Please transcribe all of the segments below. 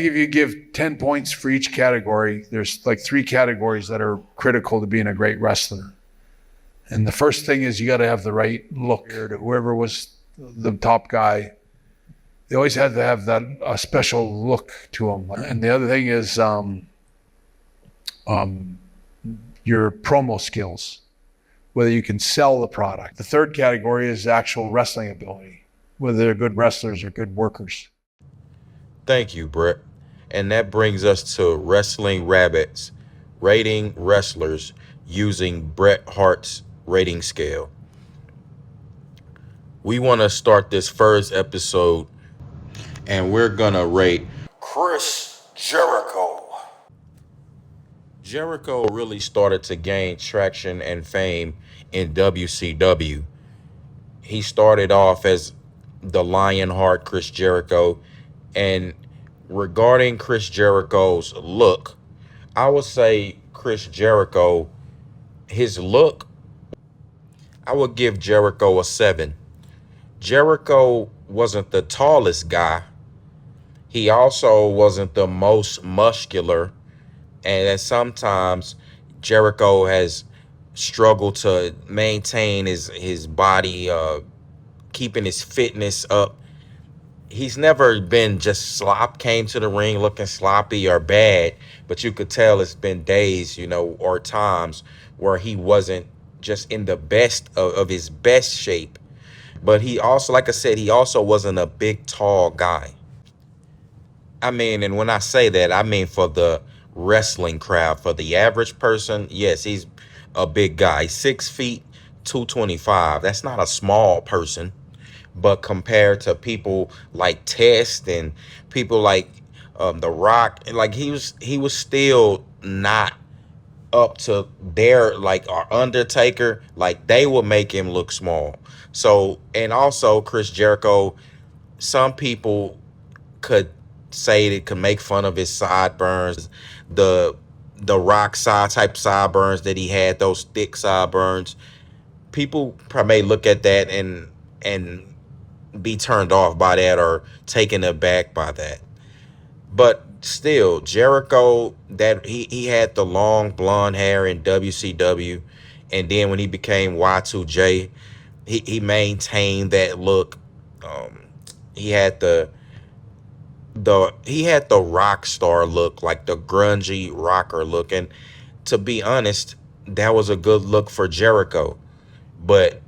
If you give 10 points for each category, there's like 3 categories that are critical to being a great wrestler. And the first thing is you got to have the right look. Whoever was the top guy, they always had to have that a special look to them. And the other thing is your promo skills, whether you can sell the product. The third category is actual wrestling ability, whether they're good wrestlers or good workers. Thank you, Brett. And that brings us to Wrestling Rabbits, rating wrestlers using Brett Hart's rating scale. We want to start this first episode, and we're going to rate Chris Jericho. Jericho really started to gain traction and fame in WCW. He started off as the Lionheart Chris Jericho, and regarding Chris Jericho's look, I would say Chris Jericho, his look, I would give Jericho a 7. Jericho wasn't the tallest guy. He also wasn't the most muscular. And sometimes Jericho has struggled to maintain his body, keeping his fitness up. He's never been just came to the ring looking sloppy or bad, but you could tell it's been days, or times where he wasn't just in the best of his best shape. But he also, like I said, he also wasn't a big, tall guy. I mean, and when I say that, I mean for the wrestling crowd. For the average person, yes, he's a big guy. 6 feet, 225. That's not a small person. But compared to people like Test and people like The Rock, like he was still not up to their, like, our Undertaker. Like, they would make him look small. So, and also Chris Jericho, some people could say they could make fun of his sideburns, the Rock side type sideburns that he had, those thick sideburns. People probably may look at that and be turned off by that or taken aback by that. But still, Jericho, that he had the long blonde hair in WCW, and then when he became Y2J, he maintained that look. He had the rock star look, like the grungy rocker look, and to be honest, that was a good look for Jericho. But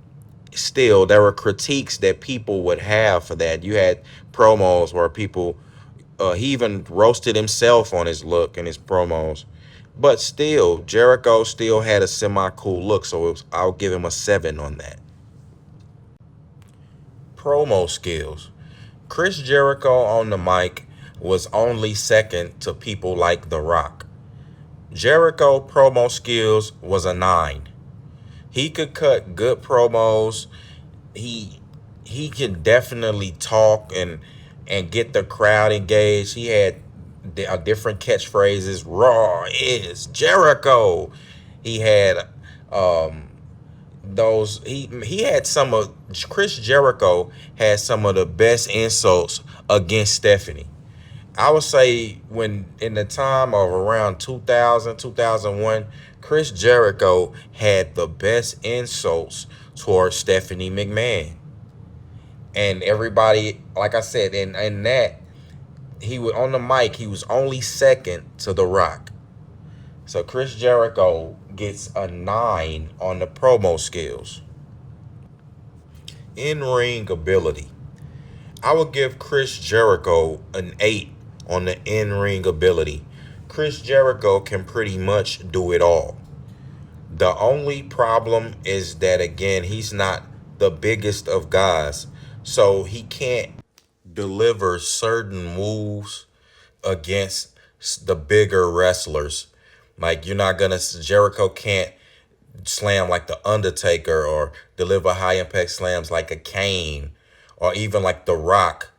still, there were critiques that people would have for that. You had promos where people, he even roasted himself on his look and his promos. But still, Jericho still had a semi-cool look, so I'll give him a 7 on that. Promo skills. Chris Jericho on the mic was only second to people like The Rock. Jericho promo skills was a 9. He could cut good promos. He could definitely talk and get the crowd engaged. He had different catchphrases. Raw is Jericho. He had those. He had some of Chris Jericho had some of the best insults against Stephanie. I would say when in the time of around 2000, 2001, Chris Jericho had the best insults towards Stephanie McMahon. And everybody, like I said, in that, he was on the mic, he was only second to The Rock. So Chris Jericho gets a 9 on the promo skills. In-ring ability. I would give Chris Jericho an 8 on the in-ring ability. Chris Jericho can pretty much do it all. The only problem is that, again, he's not the biggest of guys, so he can't deliver certain moves against the bigger wrestlers. Like, Jericho can't slam like the Undertaker or deliver high impact slams like a Kane or even like The Rock.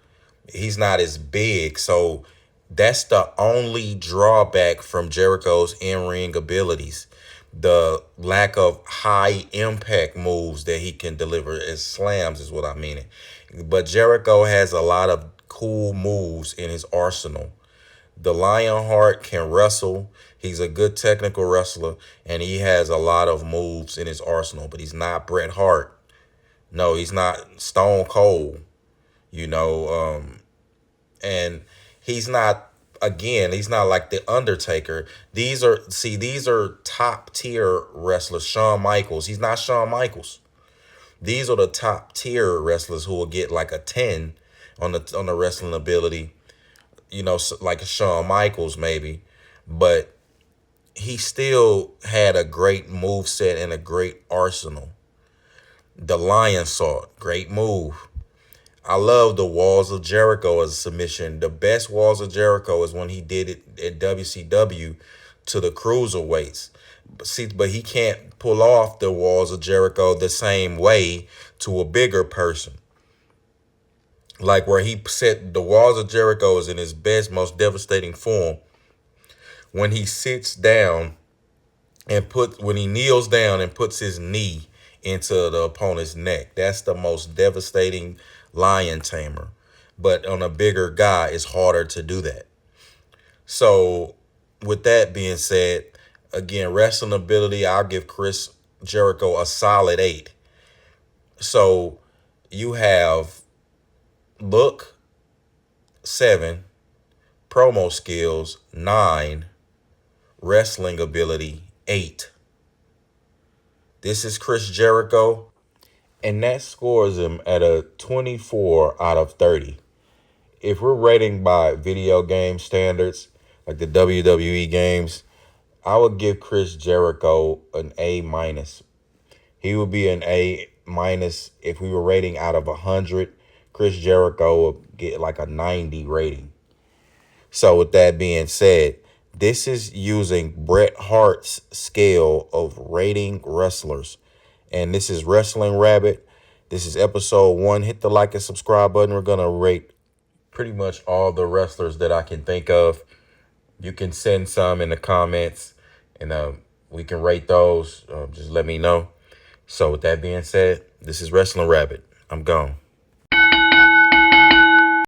He's not as big, so that's the only drawback from Jericho's in-ring abilities. The lack of high impact moves that he can deliver as slams is what I mean. But Jericho has a lot of cool moves in his arsenal. The Lionheart can wrestle. He's a good technical wrestler, and he has a lot of moves in his arsenal. But he's not Bret Hart. No, he's not Stone Cold. You know, and he's not. Again, he's not like the Undertaker. These are top tier wrestlers. Shawn Michaels. He's not Shawn Michaels. These are the top tier wrestlers who will get like a 10 on the wrestling ability. You know, like a Shawn Michaels maybe, but he still had a great move set and a great arsenal. The Lion Salt, great move. I love the Walls of Jericho as a submission. The best Walls of Jericho is when he did it at WCW to the cruiserweights. But he can't pull off the Walls of Jericho the same way to a bigger person. Like where he set the Walls of Jericho is in his best, most devastating form when he sits down when he kneels down and puts his knee into the opponent's neck. That's the most devastating lion tamer. But on a bigger guy, it's harder to do that. So with that being said, again, wrestling ability, I'll give Chris Jericho a solid 8. So you have look 7, promo skills 9, wrestling ability 8. This is Chris Jericho, and that scores him at a 24 out of 30. If we're rating by video game standards, like the WWE games, I would give Chris Jericho an A minus. He would be an A minus if we were rating out of 100. Chris Jericho would get like a 90 rating. So with that being said, this is using Bret Hart's scale of rating wrestlers. And this is Wrestling Rabbit. This is episode 1. Hit the like and subscribe button. We're going to rate pretty much all the wrestlers that I can think of. You can send some in the comments, and we can rate those. Just let me know. So with that being said, this is Wrestling Rabbit. I'm gone.